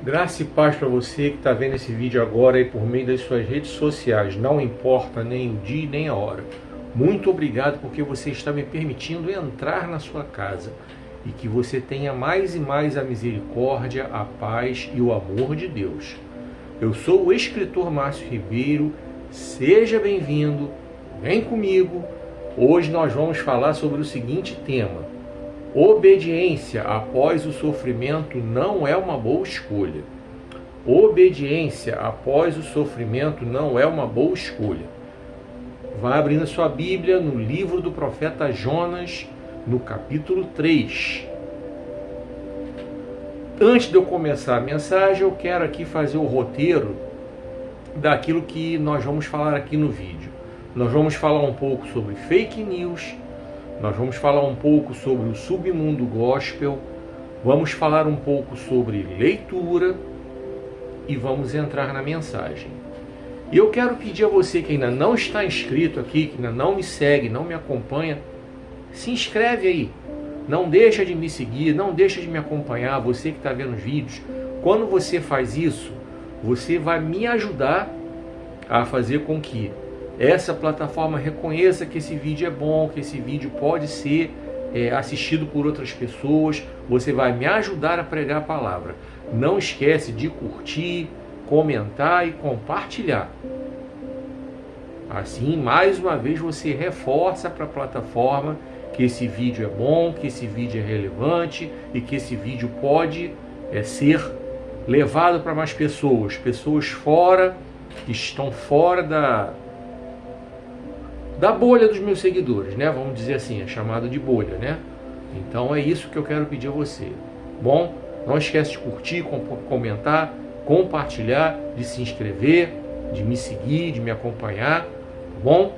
Graça e paz para você que está vendo esse vídeo agora aí por meio das suas redes sociais. Não importa nem o dia nem a hora. Muito obrigado porque você está me permitindo entrar na sua casa. E que você tenha mais e mais a misericórdia, a paz e o amor de Deus. Eu sou o escritor Márcio Ribeiro. Seja bem-vindo. Vem comigo. Hoje nós vamos falar sobre o seguinte tema: obediência após o sofrimento não é uma boa escolha. Obediência após o sofrimento não é uma boa escolha. Vai abrindo a sua Bíblia no livro do profeta Jonas, no capítulo 3. Antes de eu começar a mensagem, eu quero aqui fazer o roteiro daquilo que nós vamos falar aqui no vídeo. Nós vamos falar um pouco sobre fake news. Nós vamos falar um pouco sobre o submundo gospel, vamos falar um pouco sobre leitura e vamos entrar na mensagem. E eu quero pedir a você que ainda não está inscrito aqui, que ainda não me segue, não me acompanha, se inscreve aí. Não deixa de me seguir, não deixa de me acompanhar, você que está vendo os vídeos. Quando você faz isso, você vai me ajudar a fazer com que essa plataforma reconheça que esse vídeo é bom, que esse vídeo pode ser assistido por outras pessoas. Você vai me ajudar a pregar a palavra. Não esquece de curtir, comentar e compartilhar. Assim, mais uma vez, você reforça para a plataforma que esse vídeo é bom, que esse vídeo é relevante e que esse vídeo pode ser levado para mais pessoas. Pessoas que estão fora da bolha dos meus seguidores, né? Vamos dizer assim, é chamado de bolha, né? Então é isso que eu quero pedir a você. Bom, não esquece de curtir, comentar, compartilhar, de se inscrever, de me seguir, de me acompanhar, tá bom?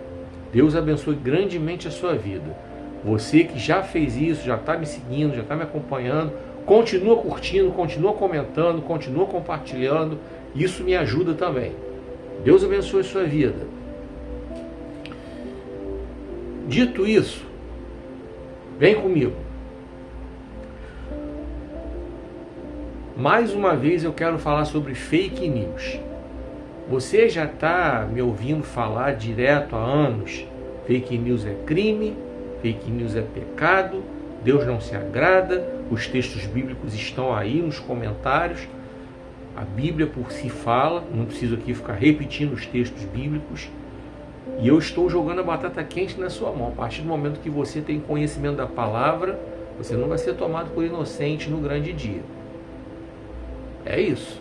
Deus abençoe grandemente a sua vida. Você que já fez isso, já está me seguindo, já está me acompanhando, continua curtindo, continua comentando, continua compartilhando, isso me ajuda também. Deus abençoe a sua vida. Dito isso, vem comigo. Mais uma vez eu quero falar sobre fake news. Você já está me ouvindo falar direto há anos. Fake news é crime, fake news é pecado, Deus não se agrada, os textos bíblicos estão aí nos comentários. A Bíblia por si fala, não preciso aqui ficar repetindo os textos bíblicos. E eu estou jogando a batata quente na sua mão. A partir do momento que você tem conhecimento da palavra, você não vai ser tomado por inocente no grande dia. É isso.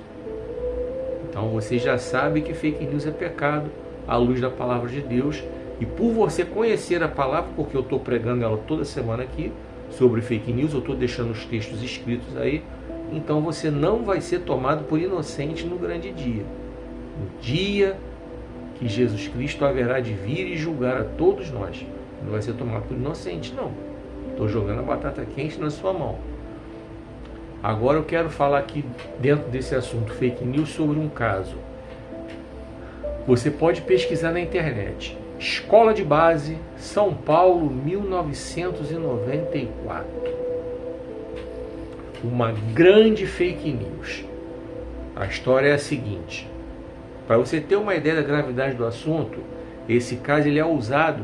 Então você já sabe que fake news é pecado à luz da palavra de Deus. E por você conhecer a palavra, porque eu estou pregando ela toda semana aqui, sobre fake news, eu estou deixando os textos escritos aí, então você não vai ser tomado por inocente no grande dia. No dia que Jesus Cristo haverá de vir e julgar a todos nós. Não vai ser tomado por inocente, não. Estou jogando a batata quente na sua mão. Agora eu quero falar aqui, dentro desse assunto fake news, sobre um caso. Você pode pesquisar na internet. Escola de Base, São Paulo, 1994. Uma grande fake news. A história é a seguinte. Para você ter uma ideia da gravidade do assunto, esse caso ele é usado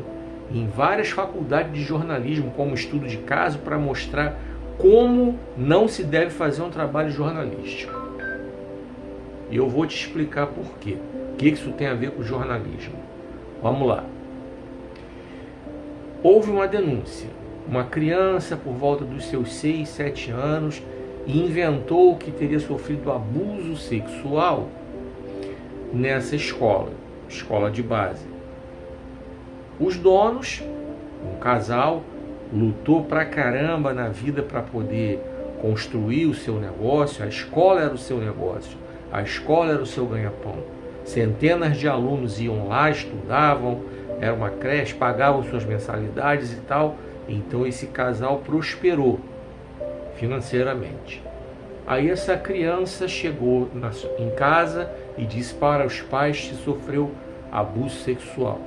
em várias faculdades de jornalismo como estudo de caso para mostrar como não se deve fazer um trabalho jornalístico. E eu vou te explicar por quê. O que isso tem a ver com jornalismo? Vamos lá. Houve uma denúncia. Uma criança por volta dos seus 6, 7 anos inventou que teria sofrido abuso sexual nessa escola de base. Os donos, um casal, lutou pra caramba na vida para poder construir o seu negócio. A escola era o seu negócio, a escola era o seu ganha-pão. Centenas de alunos iam lá, estudavam, era uma creche, pagavam suas mensalidades e tal. Então esse casal prosperou financeiramente. Aí essa criança chegou em casa e disse para os pais que sofreu abuso sexual.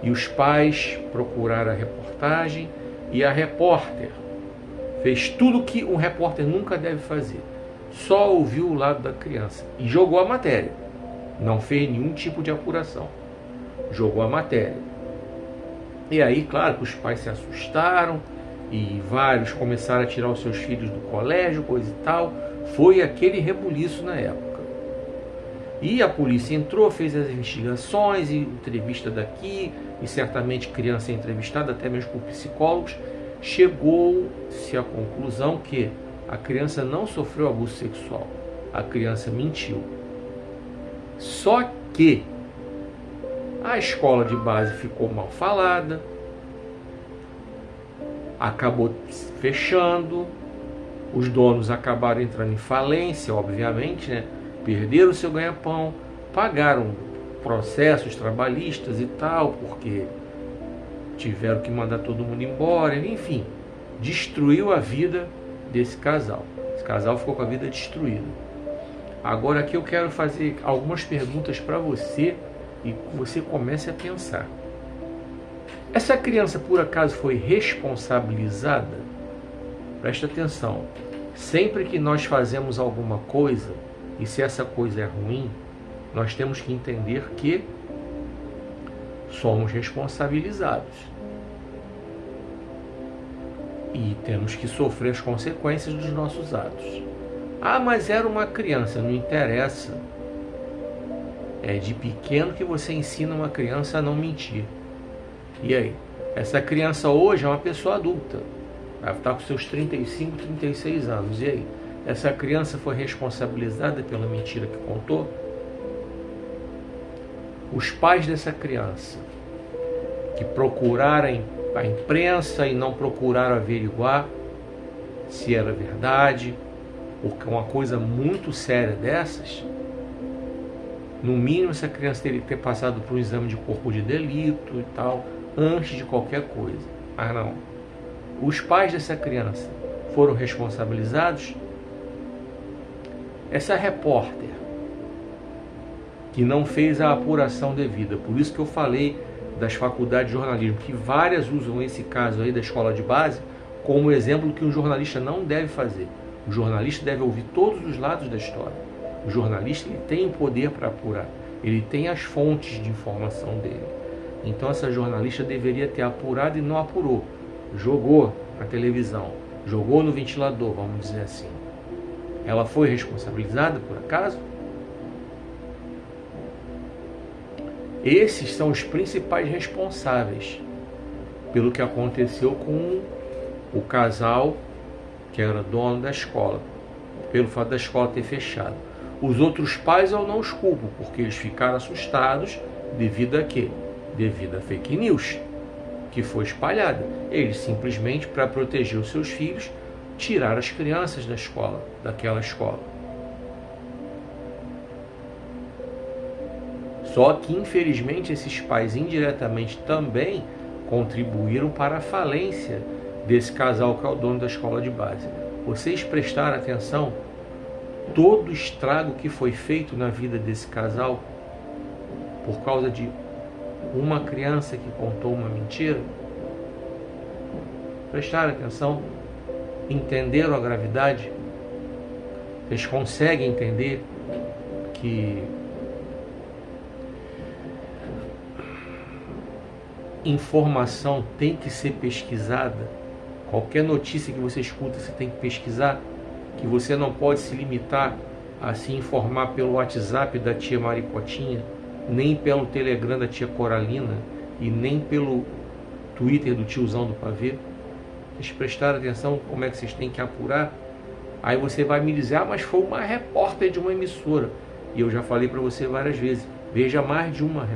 E os pais procuraram a reportagem e a repórter fez tudo o que um repórter nunca deve fazer. só ouviu o lado da criança e jogou a matéria. Não fez nenhum tipo de apuração. Jogou a matéria. E aí, claro, que os pais se assustaram e vários começaram a tirar os seus filhos do colégio, coisa e tal. Foi aquele rebuliço na época. E a polícia entrou, fez as investigações, e entrevista daqui, e certamente criança entrevistada, até mesmo por psicólogos. Chegou-se à conclusão que a criança não sofreu abuso sexual. A criança mentiu. Só que a escola de base ficou mal falada, acabou fechando, os donos acabaram entrando em falência, obviamente, né? Perderam o seu ganha-pão, pagaram processos trabalhistas e tal, porque tiveram que mandar todo mundo embora, enfim, destruiu a vida desse casal. Esse casal ficou com a vida destruída. Agora aqui eu quero fazer algumas perguntas para você e que você comece a pensar. Essa criança por acaso foi responsabilizada? Presta atenção. Sempre que nós fazemos alguma coisa, e se essa coisa é ruim, nós temos que entender que somos responsabilizados. E temos que sofrer as consequências dos nossos atos. Ah, mas era uma criança, não interessa. É de pequeno que você ensina uma criança a não mentir. E aí? Essa criança hoje é uma pessoa adulta. Ela está com seus 35, 36 anos. E aí? Essa criança foi responsabilizada pela mentira que contou? Os pais dessa criança, que procuraram a imprensa e não procuraram averiguar se era verdade, porque uma coisa muito séria dessas, no mínimo essa criança teria que ter passado por um exame de corpo de delito e tal, antes de qualquer coisa. Mas não. Os pais dessa criança foram responsabilizados? Essa repórter que não fez a apuração devida, por isso que eu falei das faculdades de jornalismo, que várias usam esse caso aí da escola de base como exemplo que um jornalista não deve fazer. O jornalista deve ouvir todos os lados da história. O jornalista ele tem o poder para apurar, ele tem as fontes de informação dele. Então essa jornalista deveria ter apurado e não apurou. Jogou na televisão, jogou no ventilador, vamos dizer assim. Ela foi responsabilizada por acaso? Esses são os principais responsáveis pelo que aconteceu com o casal que era dono da escola, pelo fato da escola ter fechado. Os outros pais eu não os culpo, porque eles ficaram assustados devido a quê? Devido a fake news que foi espalhada. Eles simplesmente, para proteger os seus filhos, tiraram as crianças da escola, daquela escola. Só que, infelizmente, esses pais indiretamente também contribuíram para a falência desse casal que é o dono da escola de base. Vocês prestaram atenção? Todo o estrago que foi feito na vida desse casal por causa de uma criança que contou uma mentira? Prestaram atenção? Entenderam a gravidade? Vocês conseguem entender que informação tem que ser pesquisada? Qualquer notícia que você escuta, você tem que pesquisar, que você não pode se limitar a se informar pelo WhatsApp da tia Maricotinha, nem pelo Telegram da tia Coralina e nem pelo Twitter do tiozão do pavê. Vocês prestaram atenção como é que vocês têm que apurar? Aí você vai me dizer, ah, mas foi uma repórter de uma emissora. E eu já falei para você várias vezes, veja mais de uma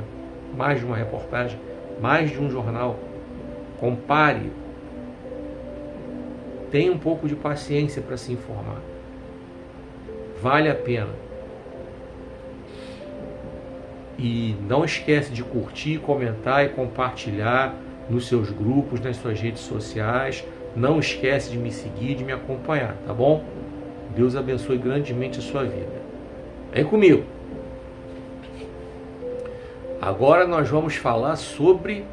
reportagem, mais de um jornal, compare, tenha um pouco de paciência para se informar, vale a pena. E não esquece de curtir, comentar e compartilhar nos seus grupos, nas suas redes sociais. Não esquece de me seguir, de me acompanhar, tá bom? Deus abençoe grandemente a sua vida. Vem comigo. Agora nós vamos falar sobre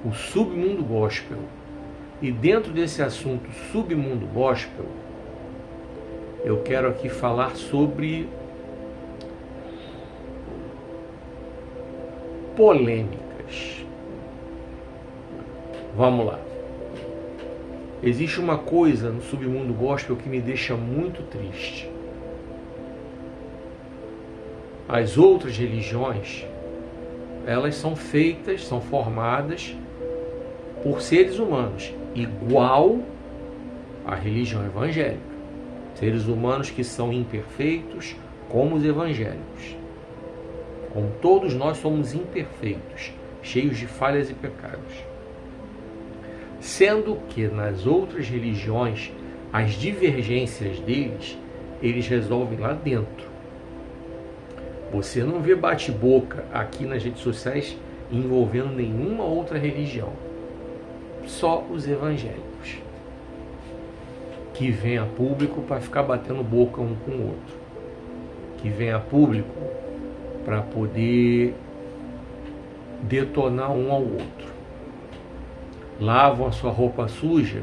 o submundo gospel. E dentro desse assunto submundo gospel, eu quero aqui falar sobre polêmicas. Vamos lá. Existe uma coisa no submundo gospel que me deixa muito triste. As outras religiões, elas são feitas, são formadas por seres humanos, igual à religião evangélica. Seres humanos que são imperfeitos, como os evangélicos. Como todos nós somos imperfeitos, cheios de falhas e pecados. Sendo que nas outras religiões, as divergências deles, eles resolvem lá dentro. Você não vê bate-boca aqui nas redes sociais envolvendo nenhuma outra religião. Só os evangélicos, que vêm a público para ficar batendo boca um com o outro. Que vêm a público para poder detonar um ao outro. Lavam a sua roupa suja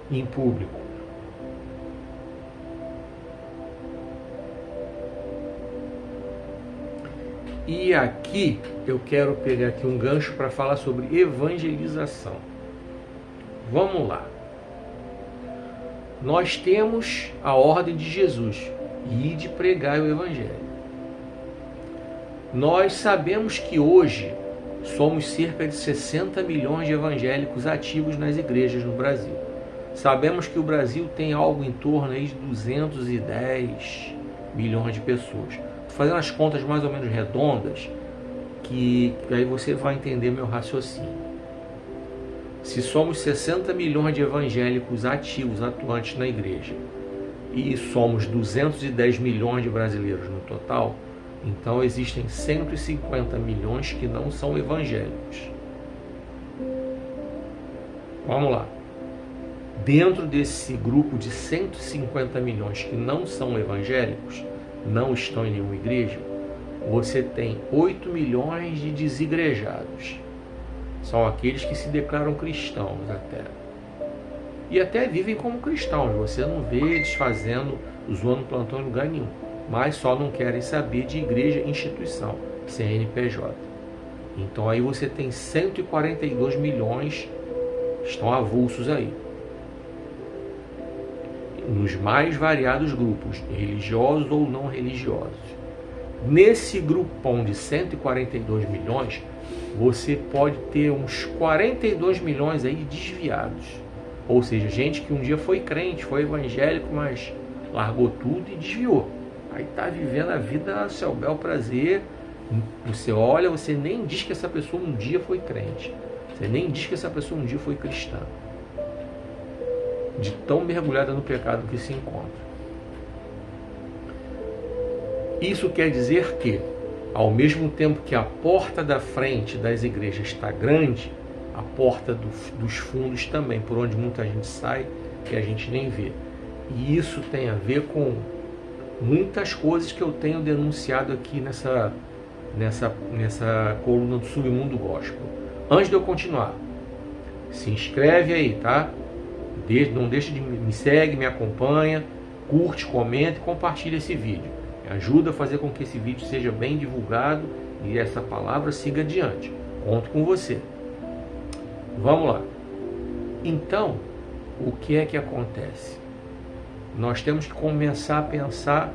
em público. E aqui eu quero pegar aqui um gancho para falar sobre evangelização. Vamos lá. Nós temos a ordem de Jesus, ir de pregar o evangelho. Nós sabemos que hoje somos cerca de 60 milhões de evangélicos ativos nas igrejas no Brasil. Sabemos que o Brasil tem algo em torno aí de 210 milhões de pessoas. Fazendo as contas mais ou menos redondas, que aí você vai entender meu raciocínio. Se somos 60 milhões de evangélicos ativos, atuantes na igreja, e somos 210 milhões de brasileiros no total, então existem 150 milhões que não são evangélicos. Vamos lá. Dentro desse grupo de 150 milhões que não são evangélicos, não estão em nenhuma igreja, você tem 8 milhões de desigrejados. São aqueles que se declaram cristãos até. E até vivem como cristãos. Você não vê eles fazendo, zoando plantão em lugar nenhum. Mas só não querem saber de igreja e instituição, CNPJ. Então aí você tem 142 milhões que estão avulsos aí. Nos mais variados grupos, religiosos ou não religiosos. Nesse grupão de 142 milhões, você pode ter uns 42 milhões aí desviados. Ou seja, gente que um dia foi crente, foi evangélico, mas largou tudo e desviou. Aí está vivendo a vida a seu bel prazer. Você olha, você nem diz que essa pessoa um dia foi crente. Você nem diz que essa pessoa um dia foi cristã. De tão mergulhada no pecado que se encontra. Isso quer dizer que, ao mesmo tempo que a porta da frente das igrejas está grande, a porta dos fundos também, por onde muita gente sai e a gente nem vê. E isso tem a ver com muitas coisas que eu tenho denunciado aqui nessa coluna do Submundo Gospel. Antes de eu continuar, se inscreve aí, tá? Não deixe de me segue, me acompanha, curte, comenta e compartilha esse vídeo. Me ajuda a fazer com que esse vídeo seja bem divulgado e essa palavra siga adiante. Conto com você. Vamos lá. Então, o que é que acontece? Nós temos que começar a pensar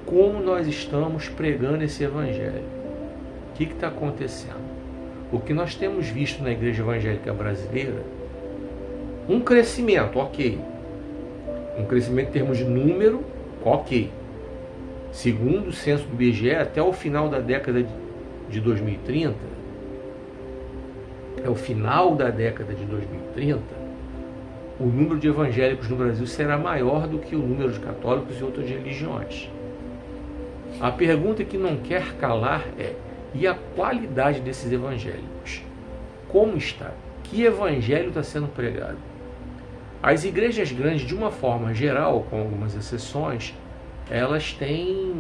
como nós estamos pregando esse evangelho. O que está acontecendo? O que nós temos visto na igreja evangélica brasileira, um crescimento, ok. Um crescimento em termos de número, ok. Segundo o censo do IBGE, até o final da década de 2030, o final da década de 2030, o número de evangélicos no Brasil será maior do que o número de católicos e outras religiões. A pergunta que não quer calar é: e a qualidade desses evangélicos? Como está? Que evangelho está sendo pregado? As igrejas grandes, de uma forma geral, com algumas exceções, elas têm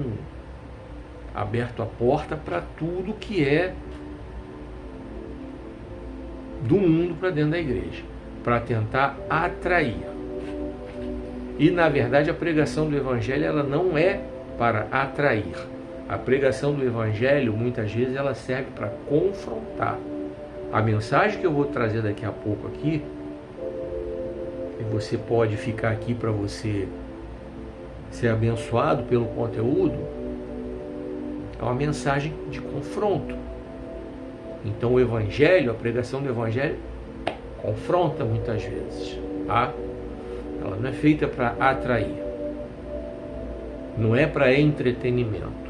aberto a porta para tudo que é do mundo para dentro da igreja, para tentar atrair. E, na verdade, a pregação do Evangelho ela não é para atrair. A pregação do Evangelho, muitas vezes, ela serve para confrontar. A mensagem que eu vou trazer daqui a pouco aqui, e você pode ficar aqui para você ser abençoado pelo conteúdo, é uma mensagem de confronto. Então o Evangelho, a pregação do Evangelho, confronta muitas vezes, tá? Ela não é feita para atrair, não é para entretenimento.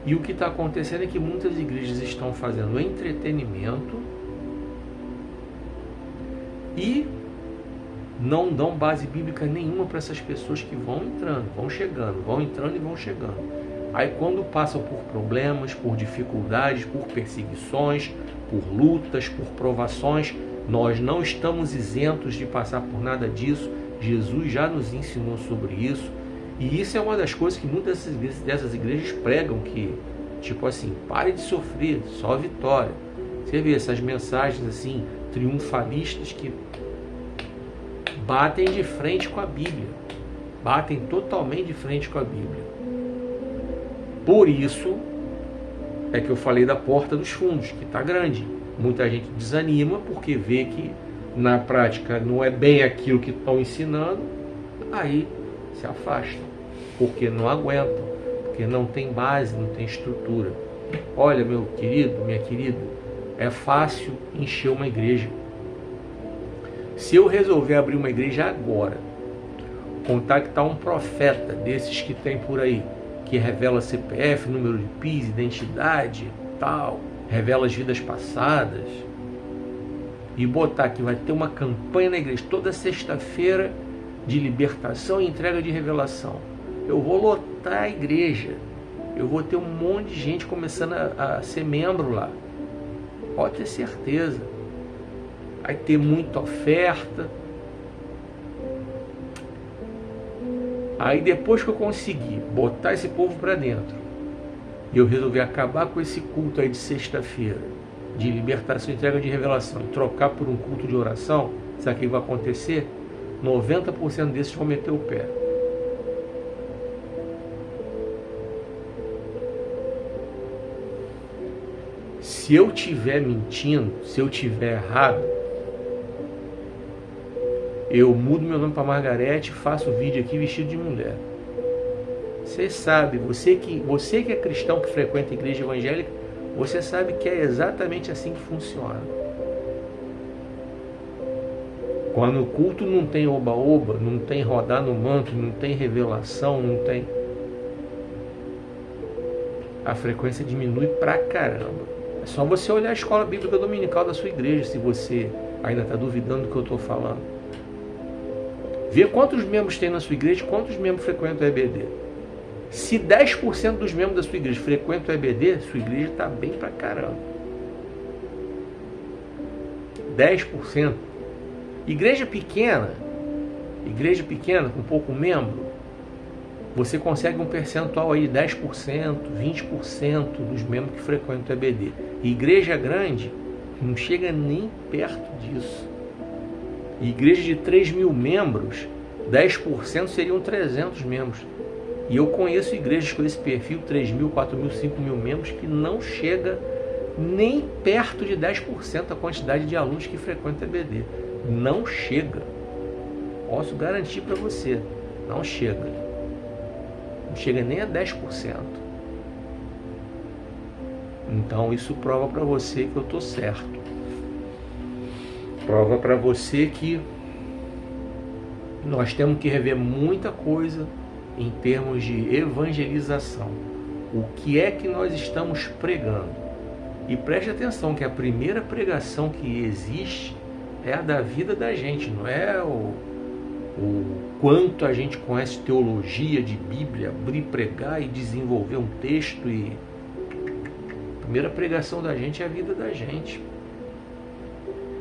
E o que está acontecendo é que muitas igrejas estão fazendo entretenimento e não dão base bíblica nenhuma para essas pessoas que vão entrando, vão chegando, vão entrando e vão chegando. Aí quando passam por problemas, por dificuldades, por perseguições, por lutas, por provações, nós não estamos isentos de passar por nada disso. Jesus já nos ensinou sobre isso. E isso é uma das coisas que muitas dessas igrejas pregam, que, tipo assim, pare de sofrer, só vitória. Você vê essas mensagens assim, triunfalistas, que batem de frente com a Bíblia. Batem totalmente de frente com a Bíblia. Por isso é que eu falei da porta dos fundos, que está grande. Muita gente desanima porque vê que na prática não é bem aquilo que estão ensinando, aí se afastam, porque não aguentam, porque não tem base, não tem estrutura. Olha, meu querido, minha querida, é fácil encher uma igreja. Se eu resolver abrir uma igreja agora, contactar um profeta desses que tem por aí, que revela CPF, número de PIS, identidade, tal, revela as vidas passadas, e botar que vai ter uma campanha na igreja toda sexta-feira de libertação e entrega de revelação, eu vou lotar a igreja, eu vou ter um monte de gente começando a ser membro lá, pode ter certeza. Vai ter muita oferta. Aí depois que eu conseguir botar esse povo para dentro, e eu resolver acabar com esse culto aí de sexta-feira, de libertação e entrega de revelação, e trocar por um culto de oração, sabe o que vai acontecer? 90% desses vão meter o pé. Se eu estiver mentindo, se eu estiver errado, eu mudo meu nome para Margarete e faço vídeo aqui vestido de mulher. Você sabe, você que é cristão, que frequenta a igreja evangélica, você sabe que é exatamente assim que funciona. Quando o culto não tem oba-oba, não tem rodar no manto, não tem revelação, não tem... a frequência diminui pra caramba. É só você olhar a escola bíblica dominical da sua igreja, se você ainda está duvidando do que eu estou falando. Vê quantos membros tem na sua igreja, quantos membros frequentam o EBD. Se 10% dos membros da sua igreja frequentam o EBD, sua igreja está bem pra caramba. 10%. Igreja pequena com pouco membro, você consegue um percentual aí de 10%, 20% dos membros que frequentam o EBD. Igreja grande não chega nem perto disso. Igreja de 3 mil membros, 10% seriam 300 membros. E eu conheço igrejas com esse perfil, 3 mil, 4 mil, 5 mil membros, que não chega nem perto de 10% a quantidade de alunos que frequentam o EBD. Não chega. Posso garantir para você, não chega. Não chega nem a 10%. Então isso prova para você que eu estou certo. Prova para você que nós temos que rever muita coisa em termos de evangelização. O que é que nós estamos pregando? E preste atenção que a primeira pregação que existe é a da vida da gente, não é o quanto a gente conhece teologia de Bíblia, abrir, pregar e desenvolver um texto. E a primeira pregação da gente é a vida da gente.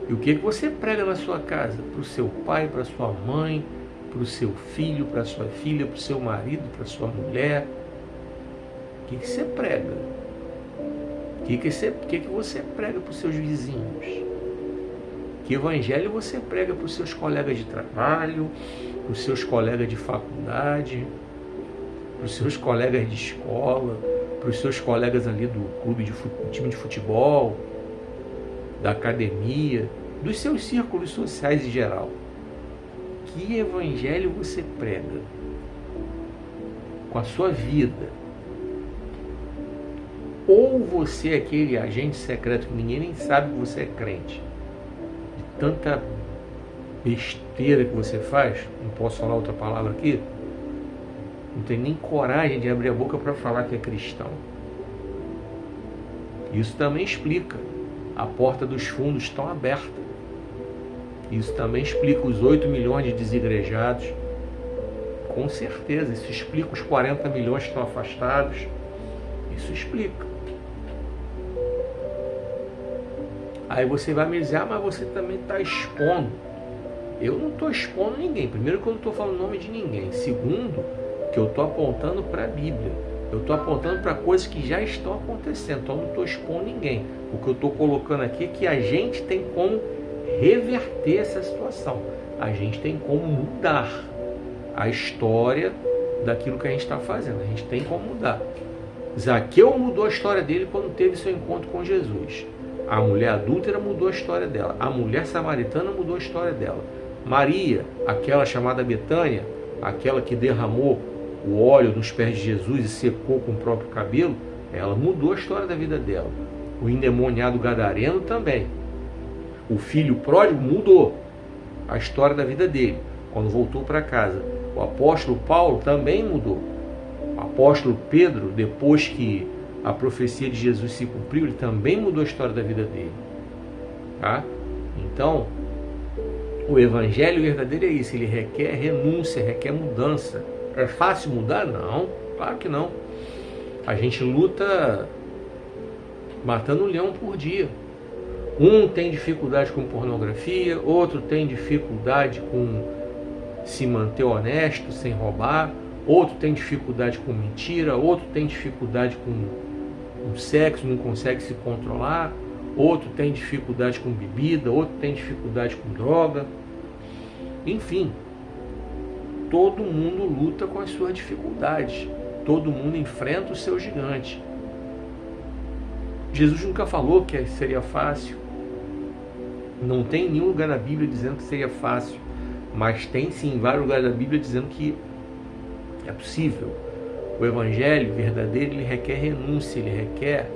E o que você prega na sua casa? Para o seu pai, para a sua mãe, para o seu filho, para a sua filha, para o seu marido, para a sua mulher? O que você prega? O que você prega para os seus vizinhos? Que evangelho você prega para os seus colegas de trabalho, para os seus colegas de faculdade, para os seus colegas de escola, para os seus colegas ali do clube do time de futebol, da academia, dos seus círculos sociais em geral. Que evangelho você prega com a sua vida? Ou você é aquele agente secreto que ninguém nem sabe que você é crente, de tanta besteira que você faz, não posso falar outra palavra aqui, não tem nem coragem de abrir a boca para falar que é cristão. Isso também explica a porta dos fundos estão aberta. Isso também explica os 8 milhões de desigrejados. Com certeza, isso explica os 40 milhões que estão afastados. Isso explica. Aí você vai me dizer, mas você também está expondo. Eu não estou expondo ninguém. Primeiro que eu não estou falando o nome de ninguém. Segundo, que eu estou apontando para a Bíblia. Eu estou apontando para coisas que já estão acontecendo. Então eu não estou expondo ninguém. O que eu estou colocando aqui é que a gente tem como reverter essa situação. A gente tem como mudar a história daquilo que a gente está fazendo. A gente tem como mudar. Zaqueu mudou a história dele quando teve seu encontro com Jesus. A mulher adúltera mudou a história dela. A mulher samaritana mudou a história dela. Maria, aquela chamada Betânia, aquela que derramou o óleo nos pés de Jesus e secou com o próprio cabelo, ela mudou a história da vida dela. O endemoniado gadareno também. O filho pródigo mudou a história da vida dele quando voltou para casa. O apóstolo Paulo também mudou. O apóstolo Pedro, depois que a profecia de Jesus se cumpriu, ele também mudou a história da vida dele. Tá? Então, o evangelho verdadeiro é isso. Ele requer renúncia, requer mudança. É fácil mudar? Não, claro que não. A gente luta matando um leão por dia. Um tem dificuldade com pornografia, outro tem dificuldade com se manter honesto, sem roubar, outro tem dificuldade com mentira, outro tem dificuldade com sexo, não consegue se controlar, outro tem dificuldade com bebida, outro tem dificuldade com droga. Enfim, todo mundo luta com as suas dificuldades, todo mundo enfrenta o seu gigante. Jesus nunca falou que seria fácil. Não tem nenhum lugar na Bíblia dizendo que seria fácil, mas tem sim vários lugares da Bíblia dizendo que é possível. O evangelho verdadeiro, ele requer renúncia, ele requer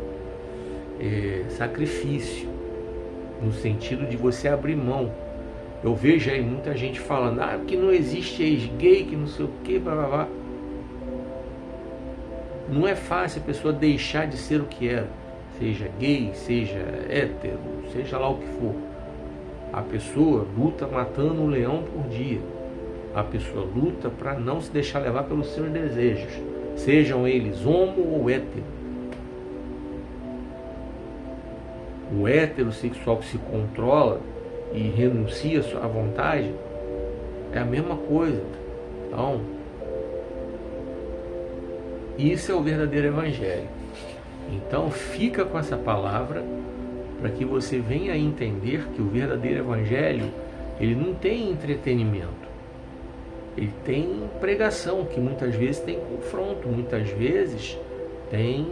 sacrifício, no sentido de você abrir mão. Eu vejo aí muita gente falando, que não existe ex-gay, que não sei o que, blá blá blá. Não é fácil a pessoa deixar de ser o que era, seja gay, seja hétero, seja lá o que for. A pessoa luta matando um leão por dia. A pessoa luta para não se deixar levar pelos seus desejos, sejam eles homo ou hétero. O heterossexual que se controla e renuncia à vontade é a mesma coisa. Então, isso é o verdadeiro evangelho. Então, fica com essa palavra para que você venha a entender que o verdadeiro evangelho, ele não tem entretenimento. Ele tem pregação, que muitas vezes tem confronto, muitas vezes tem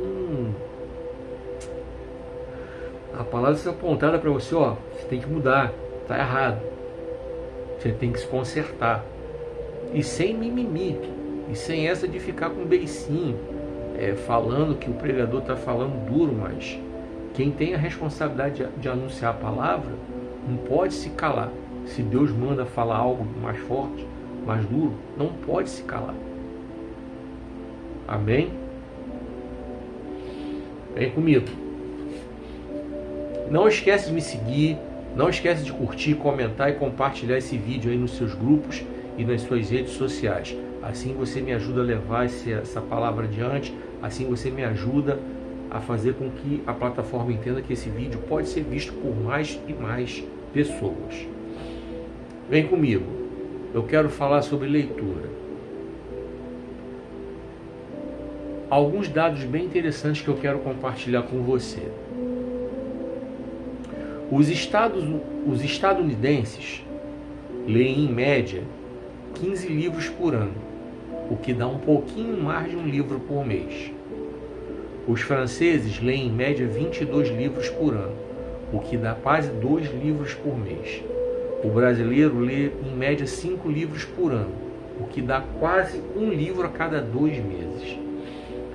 a palavra ser apontada para você, você tem que mudar, está errado. Você tem que se consertar. E sem mimimi, e sem essa de ficar com beicinho, falando que o pregador está falando duro, mas quem tem a responsabilidade de anunciar a palavra não pode se calar. Se Deus manda falar algo mais forte, mais duro, não pode se calar. Amém? Vem comigo. Não esquece de me seguir, não esquece de curtir, comentar e compartilhar esse vídeo aí nos seus grupos e nas suas redes sociais. Assim você me ajuda a levar essa palavra adiante, assim você me ajuda a fazer com que a plataforma entenda que esse vídeo pode ser visto por mais e mais pessoas. Vem comigo, eu quero falar sobre leitura. Alguns dados bem interessantes que eu quero compartilhar com você. Os estadunidenses leem em média 15 livros por ano, o que dá um pouquinho mais de um livro por mês. Os franceses leem em média 22 livros por ano, o que dá quase 2 livros por mês. O brasileiro lê em média 5 livros por ano, o que dá quase um livro a cada 2 meses.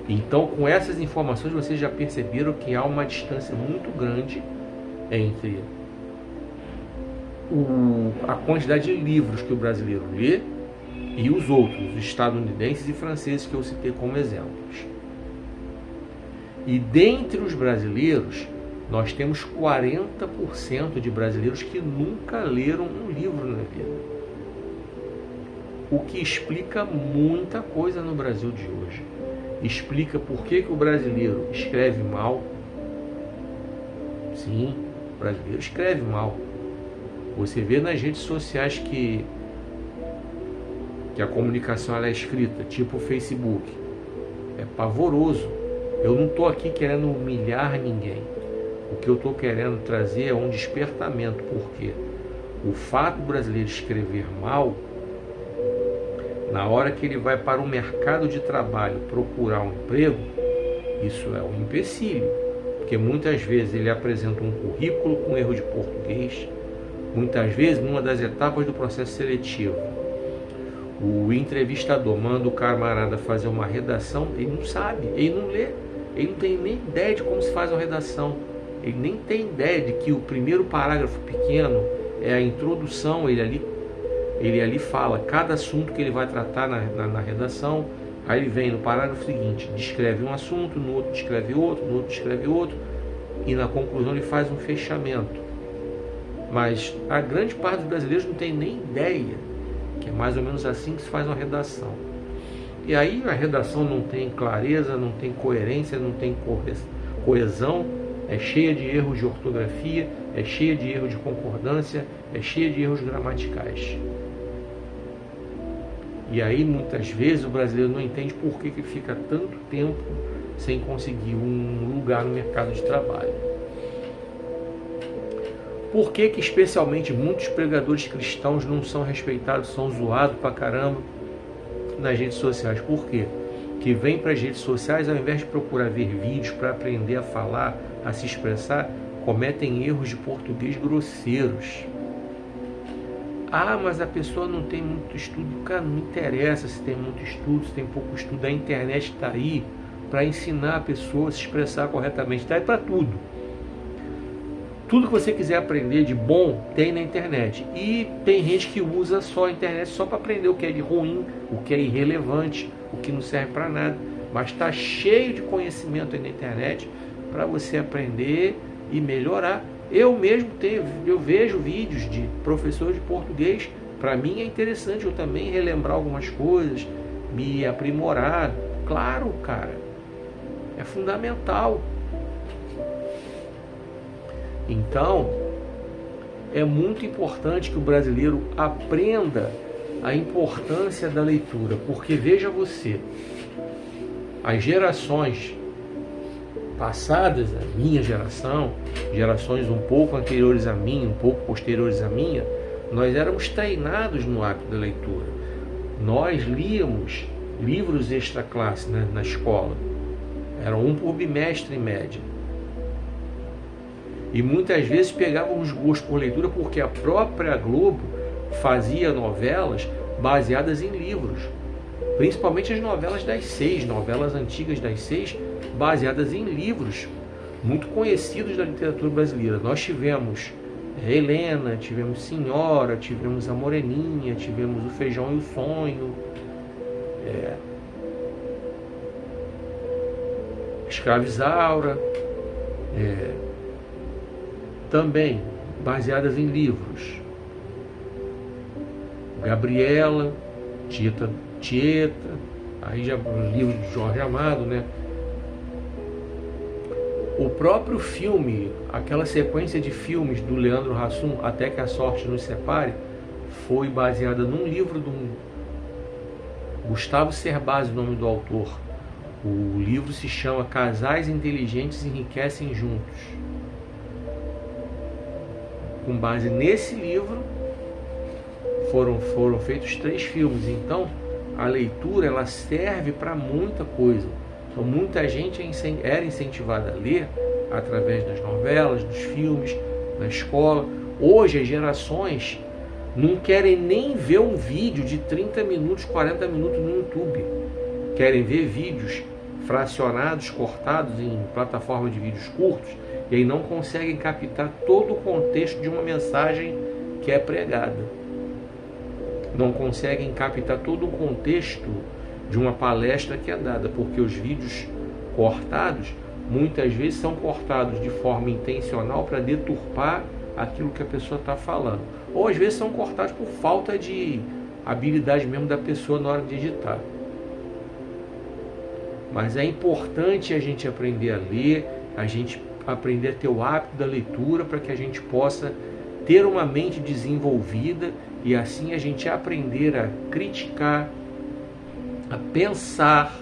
Então, com essas informações, vocês já perceberam que há uma distância muito grande entre a quantidade de livros que o brasileiro lê e os outros, os estadunidenses e franceses, que eu citei como exemplos. E dentre os brasileiros, nós temos 40% de brasileiros que nunca leram um livro na vida. O que explica muita coisa no Brasil de hoje. Explica por que o brasileiro escreve mal. Sim, o brasileiro escreve mal. Você vê nas redes sociais que a comunicação ela é escrita, tipo o Facebook. É pavoroso. Eu não estou aqui querendo humilhar ninguém. O que eu estou querendo trazer é um despertamento, porque o fato do brasileiro escrever mal, na hora que ele vai para o mercado de trabalho procurar um emprego, isso é um empecilho, porque muitas vezes ele apresenta um currículo com erro de português, muitas vezes numa das etapas do processo seletivo, o entrevistador manda o camarada fazer uma redação, ele não sabe, ele não lê, ele não tem nem ideia de como se faz uma redação, ele nem tem ideia de que o primeiro parágrafo pequeno é a introdução, ele ali fala cada assunto que ele vai tratar na redação. Aí ele vem no parágrafo seguinte, descreve um assunto, no outro descreve outro, no outro descreve outro, e na conclusão ele faz um fechamento. Mas a grande parte dos brasileiros não tem nem ideia que é mais ou menos assim que se faz uma redação. E aí a redação não tem clareza, não tem coerência, não tem coesão, é cheia de erros de ortografia, é cheia de erros de concordância, é cheia de erros gramaticais. E aí muitas vezes o brasileiro não entende por que fica tanto tempo sem conseguir um lugar no mercado de trabalho. Por que especialmente muitos pregadores cristãos não são respeitados, são zoados pra caramba nas redes sociais? Por quê? Que vem para as redes sociais, ao invés de procurar ver vídeos para aprender a falar, a se expressar, cometem erros de português grosseiros. Ah, mas a pessoa não tem muito estudo. Cara, não interessa se tem muito estudo, se tem pouco estudo. A internet está aí para ensinar a pessoa a se expressar corretamente. Está aí para tudo. Tudo que você quiser aprender de bom tem na internet. E tem gente que usa só a internet só para aprender o que é de ruim, o que é irrelevante, o que não serve para nada. Mas está cheio de conhecimento aí na internet para você aprender e melhorar. Eu mesmo eu vejo vídeos de professores de português. Para mim é interessante eu também relembrar algumas coisas, me aprimorar. Claro, cara, é fundamental. Então, é muito importante que o brasileiro aprenda a importância da leitura, porque veja você, as gerações passadas, a minha geração, gerações um pouco anteriores a mim, um pouco posteriores a minha, nós éramos treinados no hábito da leitura. Nós líamos livros extra classe, né, na escola. Era um por bimestre em média. E muitas vezes pegávamos gosto por leitura porque a própria Globo fazia novelas baseadas em livros. Principalmente as novelas das 6, novelas antigas das 6, baseadas em livros muito conhecidos da literatura brasileira. Nós tivemos Helena, tivemos Senhora, tivemos a Moreninha, tivemos o Feijão e o Sonho, Escravizaura, também baseadas em livros. Gabriela, Tieta, aí já livro de Jorge Amado, né? O próprio filme, aquela sequência de filmes do Leandro Hassum, Até que a Sorte Nos Separe, foi baseada num livro do Gustavo Cerbasi, o nome do autor. O livro se chama Casais Inteligentes Enriquecem Juntos. Com base nesse livro, foram feitos 3 filmes. Então, a leitura ela serve para muita coisa. Então, muita gente era incentivada a ler através das novelas, dos filmes, na escola. Hoje, as gerações não querem nem ver um vídeo de 30 minutos, 40 minutos no YouTube. Querem ver vídeos fracionados, cortados em plataforma de vídeos curtos, e aí não conseguem captar todo o contexto de uma mensagem que é pregada. Não conseguem captar todo o contexto de uma palestra que é dada, porque os vídeos cortados, muitas vezes são cortados de forma intencional para deturpar aquilo que a pessoa está falando. Ou às vezes são cortados por falta de habilidade mesmo da pessoa na hora de digitar. Mas é importante a gente aprender a ler, a gente aprender a ter o hábito da leitura para que a gente possa ter uma mente desenvolvida e assim a gente aprender a criticar, a pensar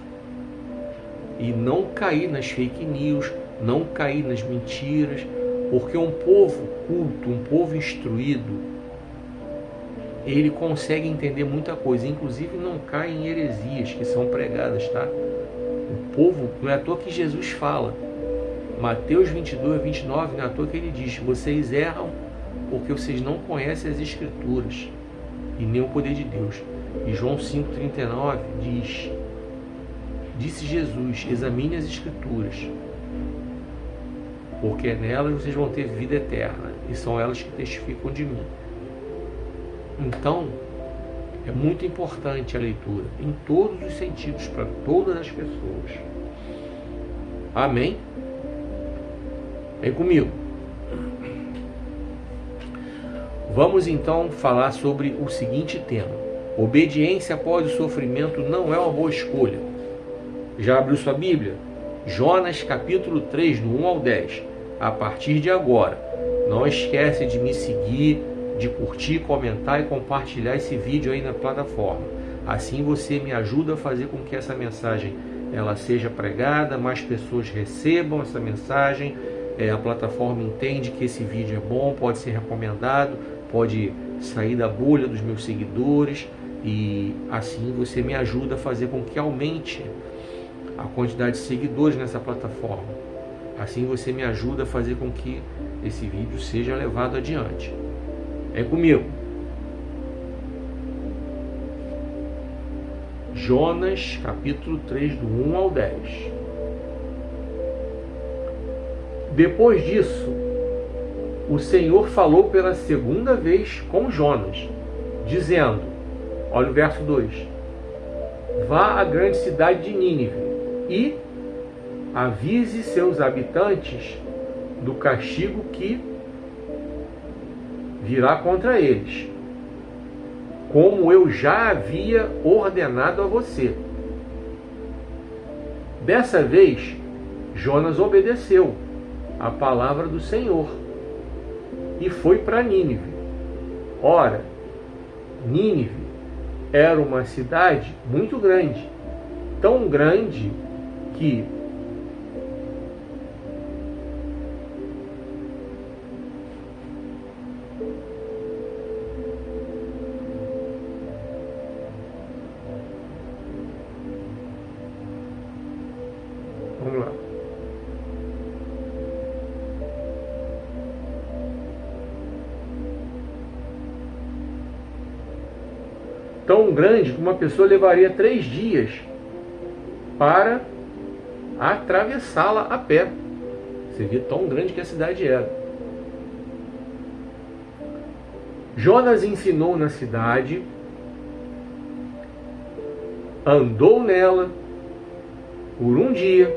e não cair nas fake news, não cair nas mentiras, porque um povo culto, um povo instruído, ele consegue entender muita coisa, inclusive não cai em heresias que são pregadas, tá? O povo, não é à toa que Jesus fala, Mateus 22, 29, não é à toa que ele diz: vocês erram porque vocês não conhecem as Escrituras e nem o poder de Deus. E João 5,39 diz: disse Jesus, examine as Escrituras, porque nelas vocês vão ter vida eterna, e são elas que testificam de mim. Então, é muito importante a leitura, em todos os sentidos, para todas as pessoas. Amém? Vem comigo. Vamos então falar sobre o seguinte tema: obediência após o sofrimento não é uma boa escolha. Já abriu sua Bíblia? Jonas capítulo 3, do 1 ao 10. A partir de agora, não esquece de me seguir, de curtir, comentar e compartilhar esse vídeo aí na plataforma. Assim você me ajuda a fazer com que essa mensagem ela seja pregada, mais pessoas recebam essa mensagem, a plataforma entende que esse vídeo é bom, pode ser recomendado, pode sair da bolha dos meus seguidores, e assim você me ajuda a fazer com que aumente a quantidade de seguidores nessa plataforma. Assim você me ajuda a fazer com que esse vídeo seja levado adiante. É comigo. Jonas, capítulo 3, do 1 ao 10. Depois disso, o Senhor falou pela segunda vez com Jonas, dizendo, olha o verso 2: vá à grande cidade de Nínive e avise seus habitantes do castigo que virá contra eles, como eu já havia ordenado a você. Dessa vez, Jonas obedeceu a palavra do Senhor e foi para Nínive. Ora, Nínive era uma cidade muito grande, tão grande que vamos lá. Tão grande que uma pessoa levaria 3 dias para atravessá-la a pé. Você vê tão grande que a cidade era. Jonas ensinou na cidade, andou nela por um dia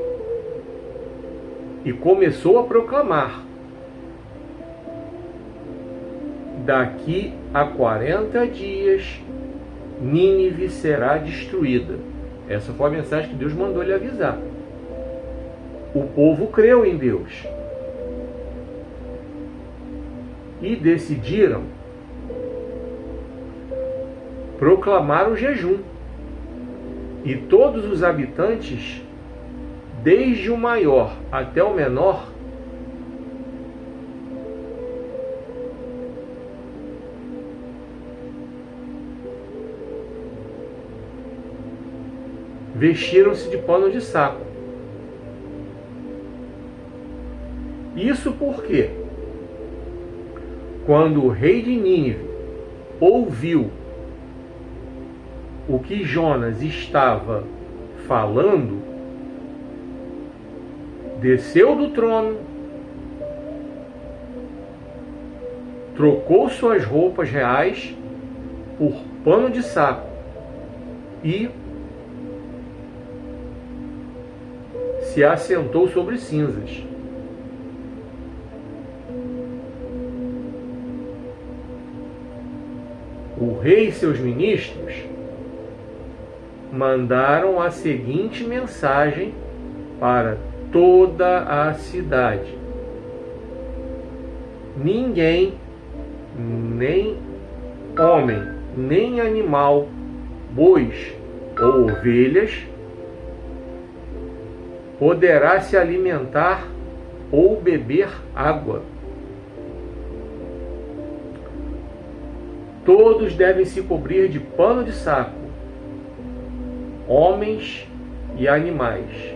e começou a proclamar: daqui a 40 dias Nínive será destruída. Essa foi a mensagem que Deus mandou lhe avisar. O povo creu em Deus e decidiram proclamar o jejum. E todos os habitantes, desde o maior até o menor, vestiram-se de pano de saco. Isso porque, quando o rei de Nínive ouviu o que Jonas estava falando, desceu do trono, trocou suas roupas reais por pano de saco e se assentou sobre cinzas. O rei e seus ministros mandaram a seguinte mensagem para toda a cidade: ninguém, nem homem, nem animal, bois ou ovelhas, poderá se alimentar ou beber água. Todos devem se cobrir de pano de saco, homens e animais.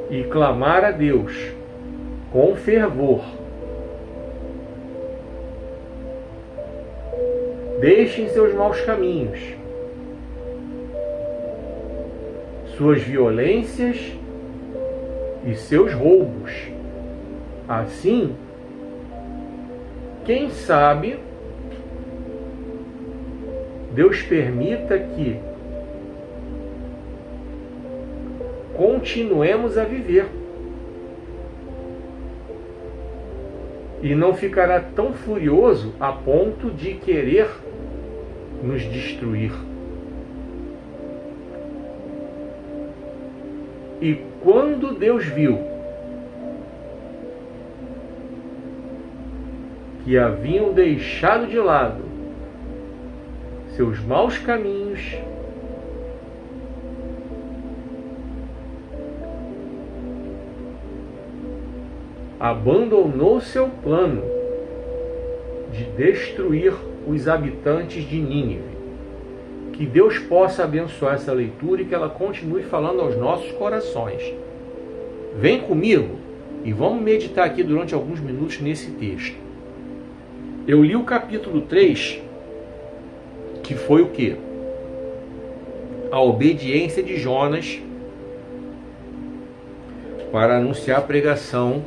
E clamar a Deus com fervor. Deixem seus maus caminhos, suas violências e seus roubos. Assim, quem sabe, Deus permita que continuemos a viver e não ficará tão furioso a ponto de querer nos destruir. E quando Deus viu que haviam deixado de lado seus maus caminhos, abandonou seu plano de destruir os habitantes de Nínive. Que Deus possa abençoar essa leitura e que ela continue falando aos nossos corações. Vem comigo e vamos meditar aqui durante alguns minutos nesse texto. Eu li o capítulo 3, que foi o quê? A obediência de Jonas para anunciar a pregação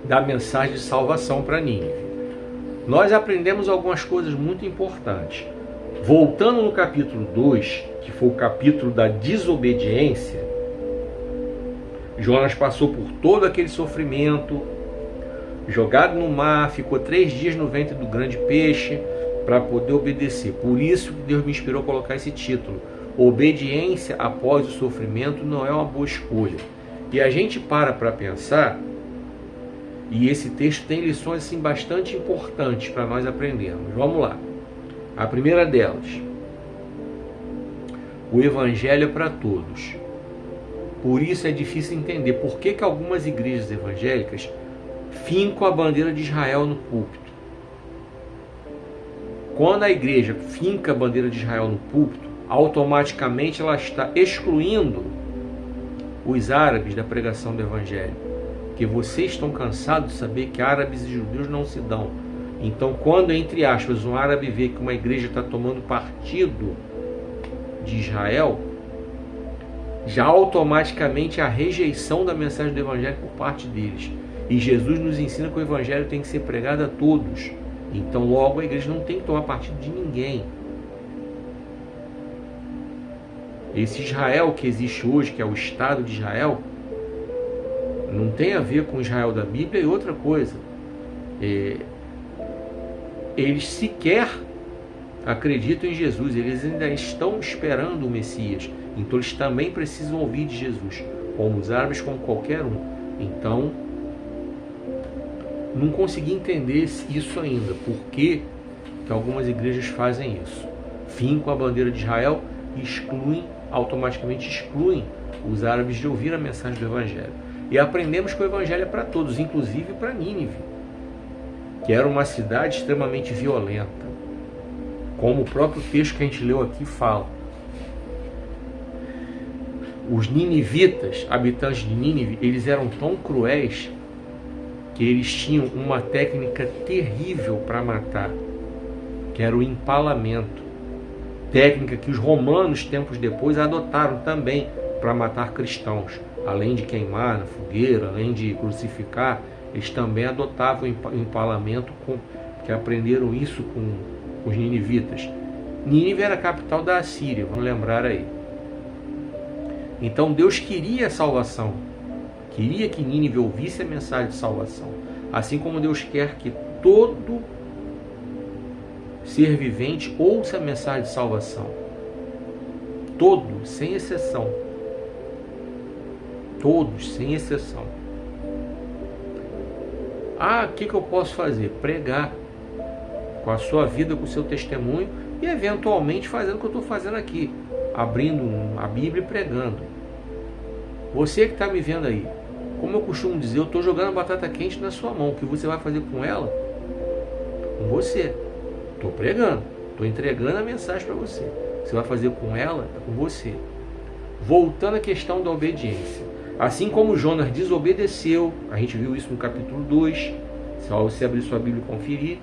da mensagem de salvação para Nínive. Nós aprendemos algumas coisas muito importantes. Voltando no capítulo 2, que foi o capítulo da desobediência, Jonas passou por todo aquele sofrimento, jogado no mar, ficou 3 dias no ventre do grande peixe para poder obedecer. Por isso que Deus me inspirou a colocar esse título. Obediência após o sofrimento não é uma boa escolha. E a gente para pensar, e esse texto tem lições assim, bastante importantes para nós aprendermos. Vamos lá. A primeira delas: o Evangelho é para todos. Por isso é difícil entender por que algumas igrejas evangélicas fincam a bandeira de Israel no púlpito. Quando a igreja finca a bandeira de Israel no púlpito, automaticamente ela está excluindo os árabes da pregação do Evangelho. Porque vocês estão cansados de saber que árabes e judeus não se dão. Então, quando, entre aspas, um árabe vê que uma igreja está tomando partido de Israel, já automaticamente há rejeição da mensagem do Evangelho por parte deles. E Jesus nos ensina que o Evangelho tem que ser pregado a todos. Então, logo, a igreja não tem que tomar partido de ninguém. Esse Israel que existe hoje, que é o Estado de Israel, não tem a ver com o Israel da Bíblia. E outra coisa, eles sequer acreditam em Jesus, eles ainda estão esperando o Messias, então eles também precisam ouvir de Jesus, como os árabes, como qualquer um. Então, não consegui entender isso ainda, por que algumas igrejas fazem isso, fincam a bandeira de Israel e automaticamente excluem os árabes de ouvir a mensagem do Evangelho. E aprendemos que o Evangelho é para todos, inclusive para Nínive, que era uma cidade extremamente violenta. como o próprio texto que a gente leu aqui fala. Os ninivitas, habitantes de Nínive, eles eram tão cruéis que eles tinham uma técnica terrível para matar, que era o empalamento. Técnica que os romanos, tempos depois, adotaram também para matar cristãos. Além de queimar na fogueira, além de crucificar, eles também adotavam o empalamento, que aprenderam isso com os ninivitas. Nínive era a capital da Assíria, vamos lembrar aí. Então Deus queria a salvação, queria que Nínive ouvisse a mensagem de salvação, assim como Deus quer que todo ser vivente ouça a mensagem de salvação. Todos, sem exceção. Todos, sem exceção. O que eu posso fazer? Pregar com a sua vida, com o seu testemunho e eventualmente fazendo o que eu estou fazendo aqui, abrindo a Bíblia e pregando. Você que está me vendo aí, como eu costumo dizer, eu estou jogando a batata quente na sua mão. O que você vai fazer com ela? Com você. Estou pregando, estou entregando a mensagem para você. O que você vai fazer com ela é com você. Voltando à questão da obediência. Assim como Jonas desobedeceu, a gente viu isso no capítulo 2, só você abrir sua Bíblia e conferir.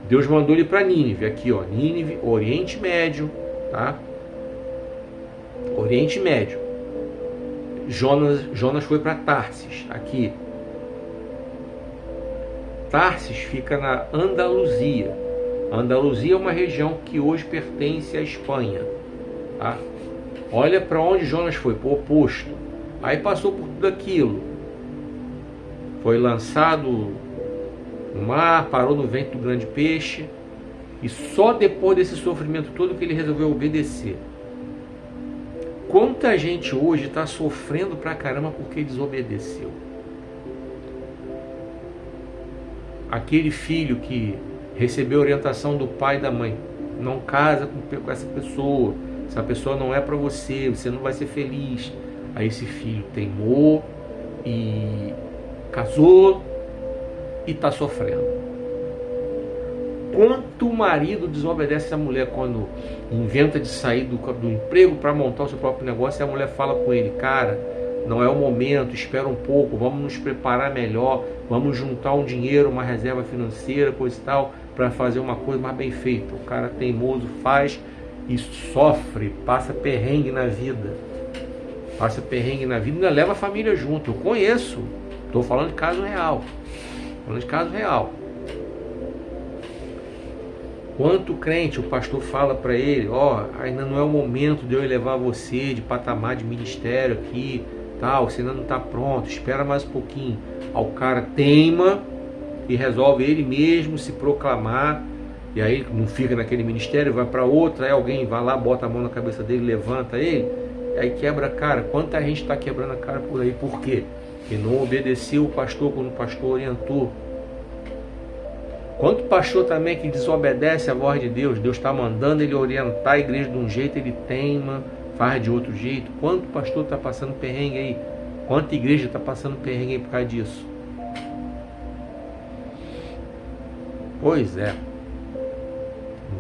Deus mandou ele para Nínive, aqui ó, Nínive, Oriente Médio, tá? Oriente Médio. Jonas foi para Tarsis, aqui. Tarsis fica na Andaluzia. A Andaluzia é uma região que hoje pertence à Espanha, tá? Olha para onde Jonas foi, para o oposto. Aí passou por tudo aquilo. Foi lançado no mar, parou no ventre do grande peixe. E só depois desse sofrimento todo que ele resolveu obedecer. Quanta gente hoje está sofrendo pra caramba porque desobedeceu. Aquele filho que recebeu orientação do pai e da mãe. Não casa com essa pessoa. Essa pessoa não é para você. Você não vai ser feliz. Aí esse filho teimou e casou e está sofrendo. Quanto marido desobedece a mulher quando inventa de sair do emprego para montar o seu próprio negócio, e a mulher fala com ele: cara, não é o momento, espera um pouco, vamos nos preparar melhor, vamos juntar um dinheiro, uma reserva financeira, coisa e tal, para fazer uma coisa mais bem feita. O cara teimoso faz e sofre, passa perrengue na vida. Passa perrengue na vida e ainda leva a família junto. Eu conheço, estou falando de caso real. Falando de caso real. Quanto crente o pastor fala para ele: ainda não é o momento de eu elevar você de patamar de ministério aqui, tal, você ainda não está pronto, espera mais um pouquinho. Aí o cara teima e resolve ele mesmo se proclamar, e aí não fica naquele ministério, vai para outra, aí alguém vai lá, bota a mão na cabeça dele, levanta ele, aí quebra a cara. Quanta gente está quebrando a cara por aí? Por quê? Porque não obedeceu o pastor quando o pastor orientou. Quanto pastor também que desobedece a voz de Deus, Deus está mandando ele orientar a igreja de um jeito, ele teima, faz de outro jeito. Quanto pastor está passando perrengue aí? Quanta igreja está passando perrengue aí por causa disso? Pois é.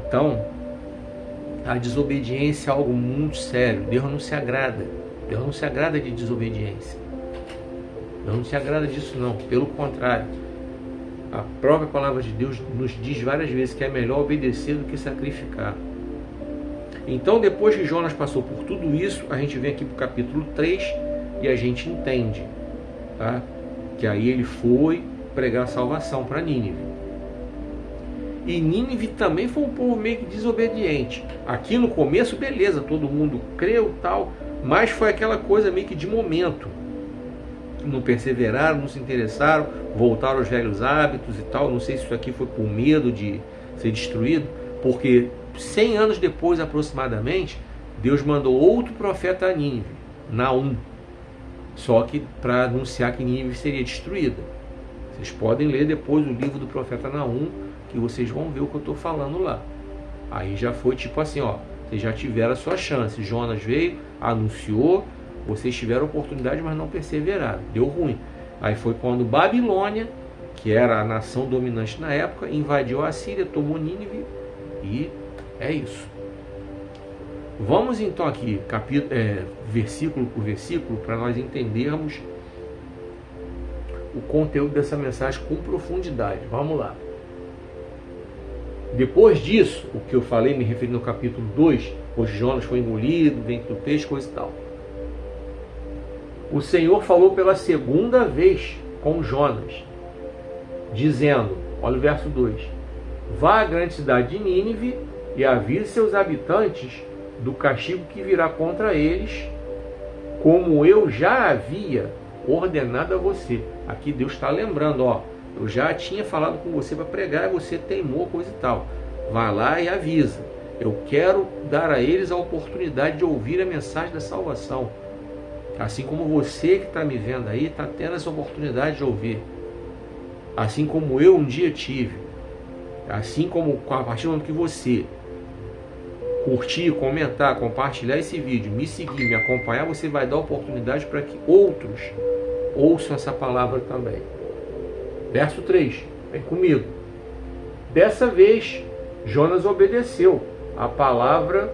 Então, a desobediência é algo muito sério. Deus não se agrada. Deus não se agrada de desobediência. Deus não se agrada disso não. Pelo contrário. A própria palavra de Deus nos diz várias vezes que é melhor obedecer do que sacrificar. Então, depois que Jonas passou por tudo isso, a gente vem aqui para o capítulo 3 e a gente entende, tá? Que aí ele foi pregar salvação para Nínive. E Nínive também foi um povo meio que desobediente. Aqui no começo, beleza, todo mundo creu e tal, mas foi aquela coisa meio que de momento. Não perseveraram, não se interessaram, voltaram aos velhos hábitos e tal. Não sei se isso aqui foi por medo de ser destruído, porque 100 anos depois aproximadamente, Deus mandou outro profeta a Nínive, Naum, só que para anunciar que Nínive seria destruída. Vocês podem ler depois o livro do profeta Naum, que vocês vão ver o que eu estou falando lá. Aí já foi tipo assim, vocês já tiveram a sua chance. Jonas veio, anunciou, vocês tiveram a oportunidade, mas não perseveraram, deu ruim. Aí foi quando Babilônia, que era a nação dominante na época, invadiu a Síria, tomou Nínive e É isso. Vamos então aqui, versículo por versículo, para nós entendermos o conteúdo dessa mensagem com profundidade. Vamos lá. Depois disso, o que eu falei, me referindo ao capítulo 2, onde Jonas foi engolido dentro do peixe, coisa e tal. O Senhor falou pela segunda vez com Jonas, dizendo, olha o verso 2: vá à grande cidade de Nínive e avise seus habitantes do castigo que virá contra eles, como eu já havia ordenado a você. Aqui Deus está lembrando, ó, eu já tinha falado com você para pregar, você teimou, coisa e tal. Vá lá e avisa. Eu quero dar a eles a oportunidade de ouvir a mensagem da salvação. Assim como você que está me vendo aí, está tendo essa oportunidade de ouvir. Assim como eu um dia tive. Assim como a partir do momento que você curtir, comentar, compartilhar esse vídeo, me seguir, me acompanhar, você vai dar oportunidade para que outros ouçam essa palavra também. Verso 3, vem comigo. Dessa vez, Jonas obedeceu a palavra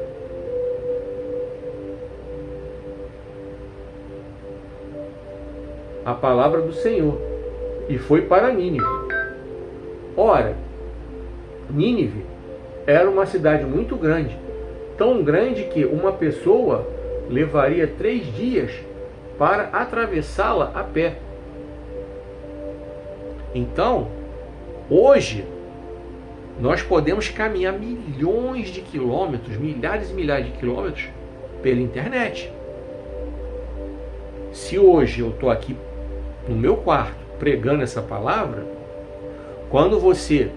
do Senhor e foi para Nínive. Ora, Nínive era uma cidade muito grande, tão grande que uma pessoa levaria 3 dias para atravessá-la a pé. Então, hoje, nós podemos caminhar milhões de quilômetros, milhares e milhares de quilômetros pela internet. Se hoje eu estou aqui no meu quarto pregando essa palavra, quando você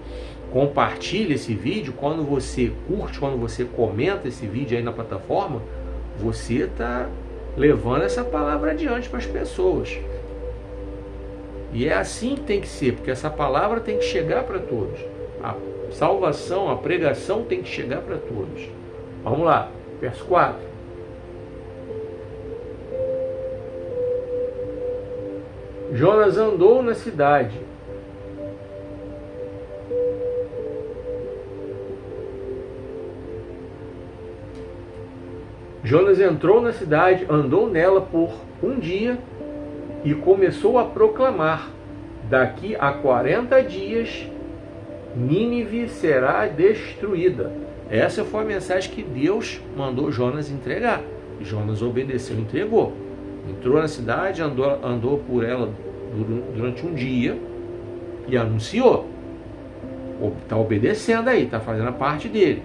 compartilha esse vídeo, quando você curte, quando você comenta esse vídeo aí na plataforma, você está levando essa palavra adiante para as pessoas. E é assim que tem que ser, porque essa palavra tem que chegar para todos. A salvação, a pregação tem que chegar para todos. Vamos lá, verso 4. Jonas andou na cidade. Jonas entrou na cidade, andou nela por um dia e começou a proclamar: daqui a 40 dias Nínive será destruída. Essa foi a mensagem que Deus mandou Jonas entregar. Jonas obedeceu e entregou. Entrou na cidade, andou por ela durante um dia e anunciou. Está obedecendo aí, está fazendo a parte dele.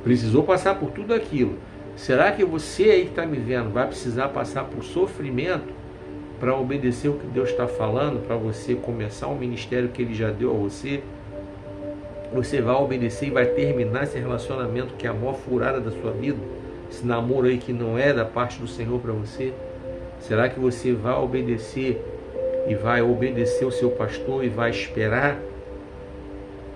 Precisou passar por tudo aquilo. Será que você aí que está me vendo vai precisar passar por sofrimento para obedecer o que Deus está falando, para você começar o ministério que Ele já deu a você? Você vai obedecer e vai terminar esse relacionamento que é a maior furada da sua vida? Esse namoro aí que não é da parte do Senhor para você? Será que você vai obedecer e vai obedecer o seu pastor e vai esperar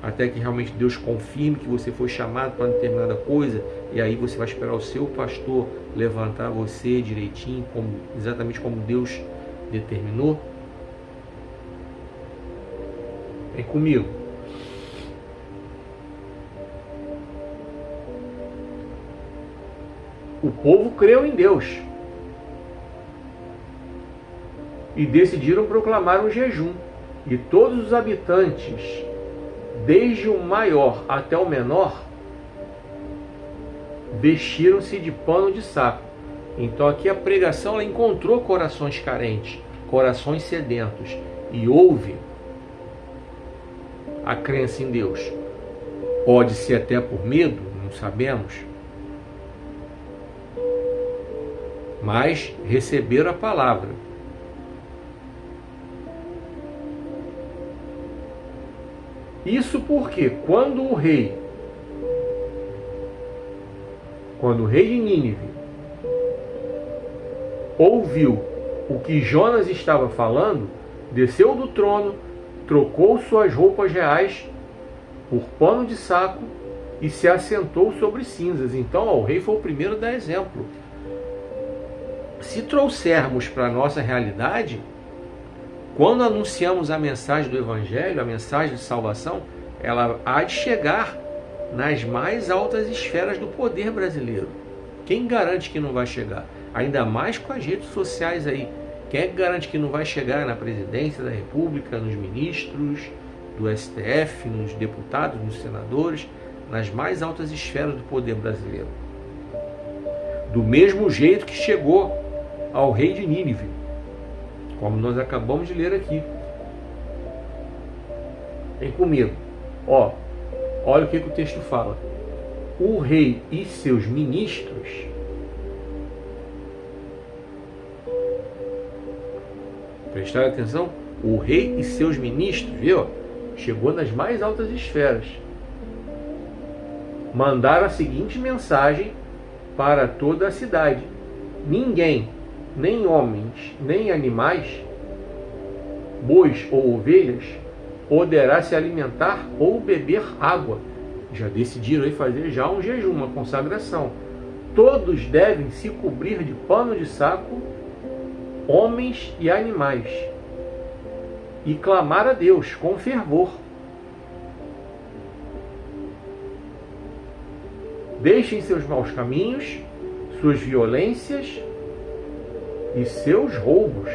até que realmente Deus confirme que você foi chamado para determinada coisa, e aí você vai esperar o seu pastor levantar você direitinho, exatamente como Deus determinou? Vem comigo. O povo creu em Deus e decidiram proclamar um jejum, e todos os habitantes, desde o maior até o menor, vestiram-se de pano de saco. Então aqui a pregação ela encontrou corações carentes, corações sedentos, e houve a crença em Deus. Pode ser até por medo, não sabemos, mas receberam a palavra. Isso porque quando o rei de Nínive ouviu o que Jonas estava falando, desceu do trono, trocou suas roupas reais por pano de saco e se assentou sobre cinzas. Então, o rei foi o primeiro a dar exemplo. Se trouxermos para a nossa realidade, quando anunciamos a mensagem do Evangelho, a mensagem de salvação, ela há de chegar nas mais altas esferas do poder brasileiro. Quem garante que não vai chegar? Ainda mais com as redes sociais aí. Quem é que garante que não vai chegar na presidência da República, nos ministros do STF, nos deputados, nos senadores, nas mais altas esferas do poder brasileiro? Do mesmo jeito que chegou ao rei de Nínive, como nós acabamos de ler aqui. Vem comigo. Olha o que o texto fala. O rei e seus ministros prestaram atenção? O rei e seus ministros, viu? Chegou nas mais altas esferas. Mandaram a seguinte mensagem para toda a cidade: ninguém, nem homens, nem animais, bois ou ovelhas, poderá se alimentar ou beber água. Já decidiram aí fazer já um jejum, uma consagração. Todos devem se cobrir de pano de saco, homens e animais, e clamar a Deus com fervor. Deixem seus maus caminhos, suas violências e seus roubos.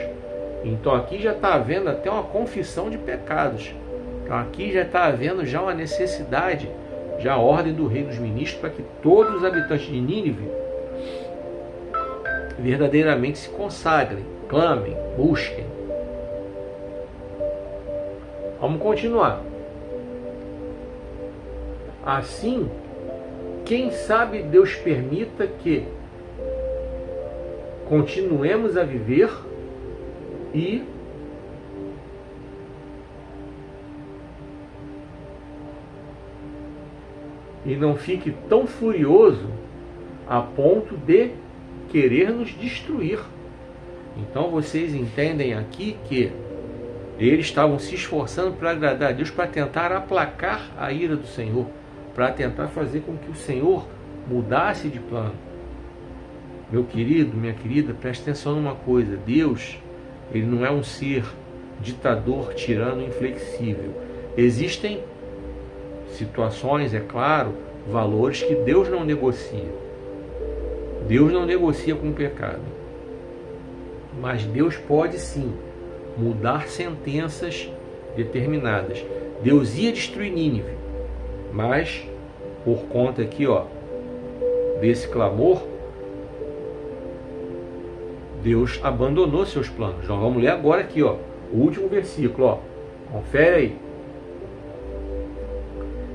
Então aqui já está havendo até uma confissão de pecados. Então aqui já está havendo já uma necessidade, já a ordem do rei dos ministros para que todos os habitantes de Nínive verdadeiramente se consagrem, clamem, busquem. Vamos continuar. Assim, quem sabe Deus permita que continuemos a viver e não fique tão furioso a ponto de querer nos destruir. Então vocês entendem aqui que eles estavam se esforçando para agradar a Deus, para tentar aplacar a ira do Senhor, para tentar fazer com que o Senhor mudasse de plano. Meu querido, minha querida, preste atenção numa coisa: Deus, ele não é um ser ditador, tirano, inflexível. Existem situações, é claro, valores que Deus não negocia. Deus não negocia com o pecado. Mas Deus pode sim mudar sentenças determinadas. Deus ia destruir Nínive, mas por conta aqui, desse clamor, Deus abandonou seus planos. Nós vamos ler agora aqui, o último versículo, confere aí.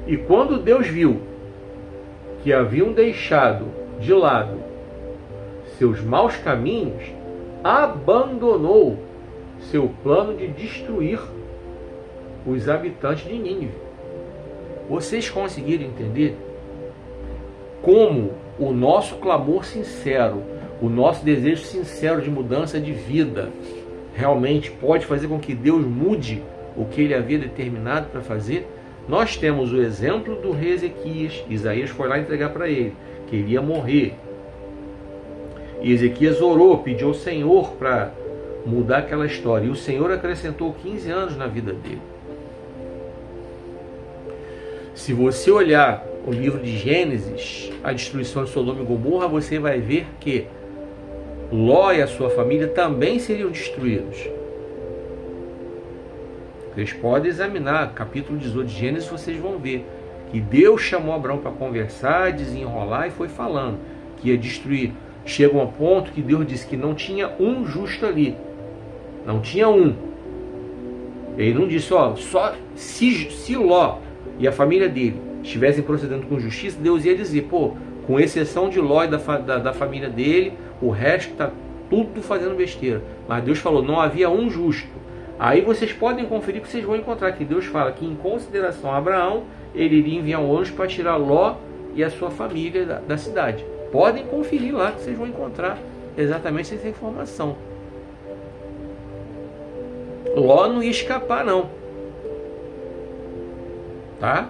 E quando Deus viu que haviam deixado de lado seus maus caminhos, abandonou seu plano de destruir os habitantes de Nínive. Vocês conseguiram entender como o nosso clamor sincero, o nosso desejo sincero de mudança de vida, realmente pode fazer com que Deus mude o que ele havia determinado para fazer? Nós temos o exemplo do rei Ezequias. Isaías foi lá entregar para ele que ele ia morrer. E Ezequias orou, pediu ao Senhor para mudar aquela história. E o Senhor acrescentou 15 anos na vida dele. Se você olhar o livro de Gênesis, a destruição de Sodoma e Gomorra, você vai ver que Ló e a sua família também seriam destruídos. Vocês podem examinar capítulo 18 de Gênesis, vocês vão ver que Deus chamou Abraão para conversar, desenrolar, e foi falando que ia destruir. Chega um ponto que Deus disse que não tinha um justo ali. Não tinha um. Ele não disse, só se Ló e a família dele estivessem procedendo com justiça, Deus ia dizer, com exceção de Ló e da família dele, o resto está tudo fazendo besteira. Mas Deus falou, não havia um justo. Aí vocês podem conferir que vocês vão encontrar que Deus fala que, em consideração a Abraão, ele iria enviar um anjo para tirar Ló e a sua família da cidade. Podem conferir lá que vocês vão encontrar exatamente essa informação. Ló não ia escapar, não. Tá?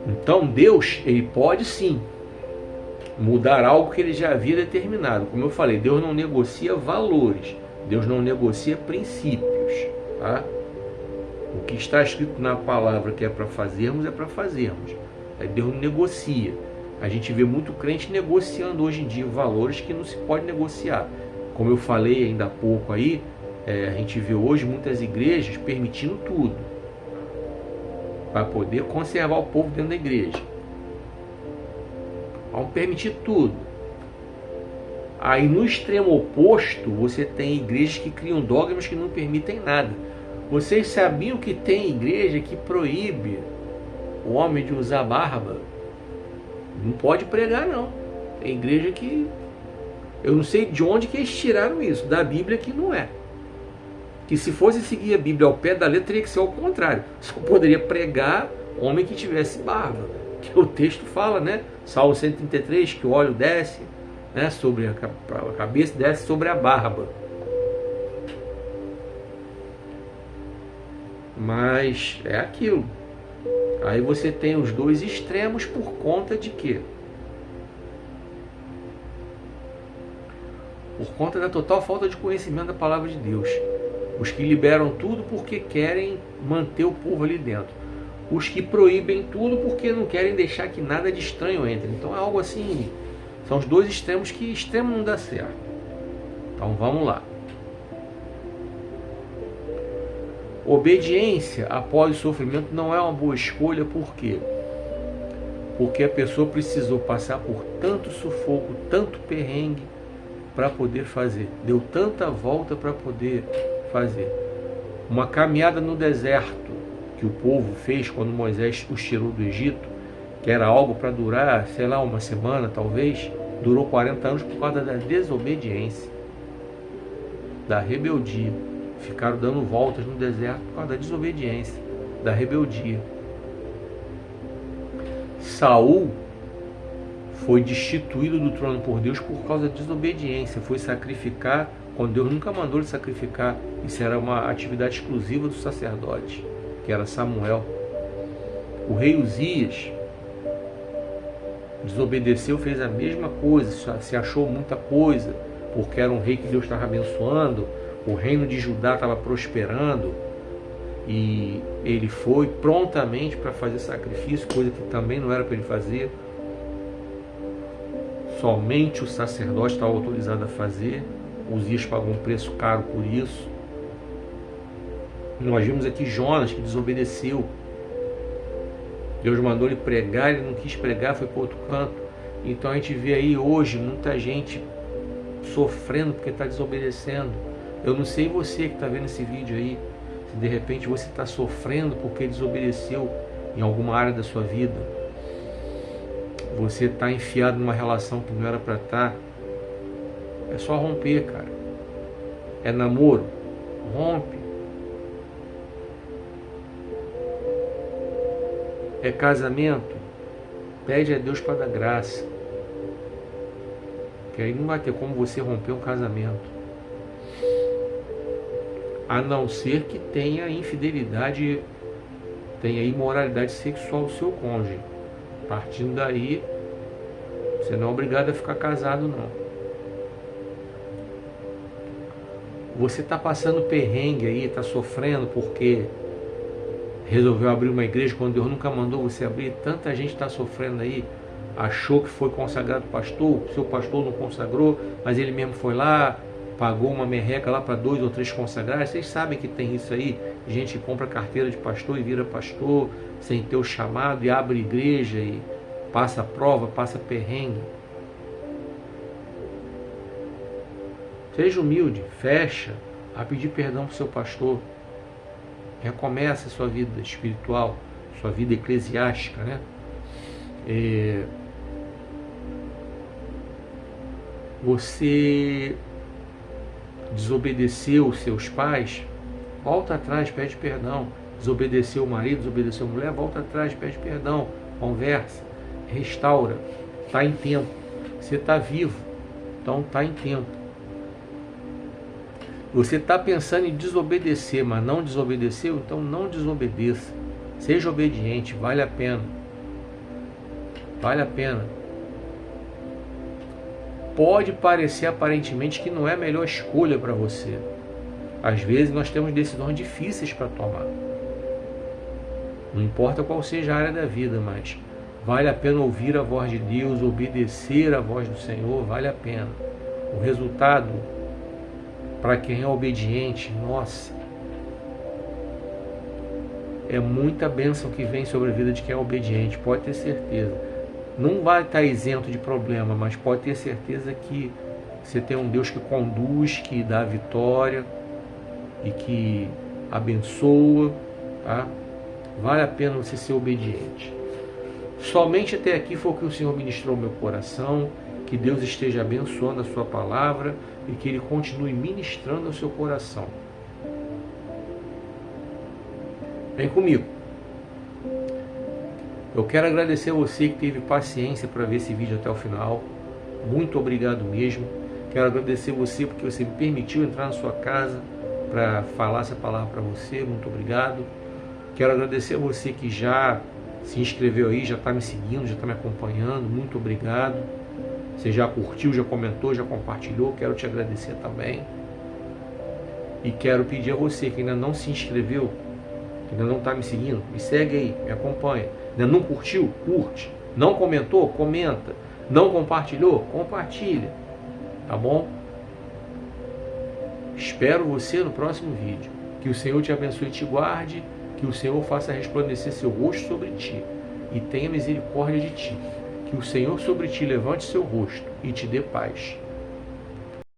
Então Deus, ele pode sim mudar algo que ele já havia determinado. Como eu falei, Deus não negocia valores. Deus não negocia princípios. Tá? O que está escrito na palavra que é para fazermos, é para fazermos. Aí Deus não negocia. A gente vê muito crente negociando hoje em dia valores que não se pode negociar. Como eu falei ainda há pouco aí, a gente vê hoje muitas igrejas permitindo tudo para poder conservar o povo dentro da igreja. Vão permitir tudo. Aí no extremo oposto, você tem igrejas que criam dogmas que não permitem nada. Vocês sabiam que tem igreja que proíbe o homem de usar barba? Não pode pregar, não. Tem igreja que... eu não sei de onde que eles tiraram isso. Da Bíblia que não é. Que se fosse seguir a Bíblia ao pé da letra, teria que ser ao contrário. Só poderia pregar homem que tivesse barba. Que o texto fala, né? Salmo 133, que o óleo desce, né, sobre a cabeça, desce sobre a barba. Mas é aquilo. Aí você tem os dois extremos por conta de quê? Por conta da total falta de conhecimento da palavra de Deus. Os que liberam tudo porque querem manter o povo ali dentro. Os que proíbem tudo porque não querem deixar que nada de estranho entre. Então é algo assim, são os dois extremos que extremo não dá certo. Então vamos lá. Obediência após o sofrimento não é uma boa escolha, por quê? Porque a pessoa precisou passar por tanto sufoco, tanto perrengue para poder fazer. Deu tanta volta para poder fazer. Uma caminhada no deserto que o povo fez quando Moisés os tirou do Egito, que era algo para durar, sei lá, uma semana talvez, durou 40 anos por causa da desobediência, da rebeldia. Ficaram dando voltas no deserto por causa da desobediência, da rebeldia. Saul foi destituído do trono por Deus por causa da desobediência. Foi sacrificar quando Deus nunca mandou ele sacrificar. Isso era uma atividade exclusiva do sacerdote, que era Samuel. O rei Uzias desobedeceu, fez a mesma coisa, se achou muita coisa, porque era um rei que Deus estava abençoando, o reino de Judá estava prosperando, e ele foi prontamente para fazer sacrifício, coisa que também não era para ele fazer. Somente o sacerdote estava autorizado a fazer. Uzias pagou um preço caro por isso. Nós vimos aqui Jonas, que desobedeceu. Deus mandou ele pregar, ele não quis pregar, foi para outro canto. Então a gente vê aí hoje muita gente sofrendo porque está desobedecendo. Eu não sei você que está vendo esse vídeo aí, se de repente você está sofrendo porque desobedeceu em alguma área da sua vida. Você está enfiado numa relação que não era para estar. É só romper, cara. É namoro? Rompe. É casamento? Pede a Deus para dar graça. Que aí não vai ter como você romper um casamento. A não ser que tenha infidelidade, tenha imoralidade sexual do seu cônjuge. Partindo daí, você não é obrigado a ficar casado, não. Você está passando perrengue aí, está sofrendo porque resolveu abrir uma igreja quando Deus nunca mandou você abrir. Tanta gente está sofrendo aí, achou que foi consagrado pastor, seu pastor não consagrou, mas ele mesmo foi lá, pagou uma merreca lá para 2 ou 3 consagrados. Vocês sabem que tem isso aí, gente que compra carteira de pastor e vira pastor sem ter o chamado e abre igreja e passa prova, passa perrengue. Seja humilde, fecha a pedir perdão para o seu pastor. Recomeça a sua vida espiritual, sua vida eclesiástica, né? Você desobedeceu os seus pais, volta atrás, pede perdão. Desobedeceu o marido, desobedeceu a mulher, volta atrás, pede perdão, conversa, restaura. Está em tempo. Você está vivo, então está em tempo. Você está pensando em desobedecer, mas não desobedeceu, então não desobedeça. Seja obediente, vale a pena. Vale a pena. Pode parecer aparentemente que não é a melhor escolha para você. Às vezes nós temos decisões difíceis para tomar. Não importa qual seja a área da vida, mas vale a pena ouvir a voz de Deus, obedecer a voz do Senhor, vale a pena. O resultado, para quem é obediente, nossa, é muita bênção que vem sobre a vida de quem é obediente, pode ter certeza. Não vai estar isento de problema, mas pode ter certeza que você tem um Deus que conduz, que dá vitória e que abençoa, tá? Vale a pena você ser obediente. Somente até aqui foi o que o Senhor ministrou ao meu coração. Que Deus esteja abençoando a sua palavra e que Ele continue ministrando ao seu coração. Vem comigo. Eu quero agradecer a você que teve paciência para ver esse vídeo até o final. Muito obrigado mesmo. Quero agradecer você porque você me permitiu entrar na sua casa para falar essa palavra para você. Muito obrigado. Quero agradecer a você que já se inscreveu aí, já está me seguindo, já está me acompanhando. Muito obrigado. Você já curtiu, já comentou, já compartilhou. Quero te agradecer também. E quero pedir a você que ainda não se inscreveu, que ainda não está me seguindo, me segue aí, me acompanha. Ainda não curtiu? Curte. Não comentou? Comenta. Não compartilhou? Compartilha. Tá bom? Espero você no próximo vídeo. Que o Senhor te abençoe e te guarde. Que o Senhor faça resplandecer seu rosto sobre ti e tenha misericórdia de ti. Que o Senhor sobre ti levante seu rosto e te dê paz.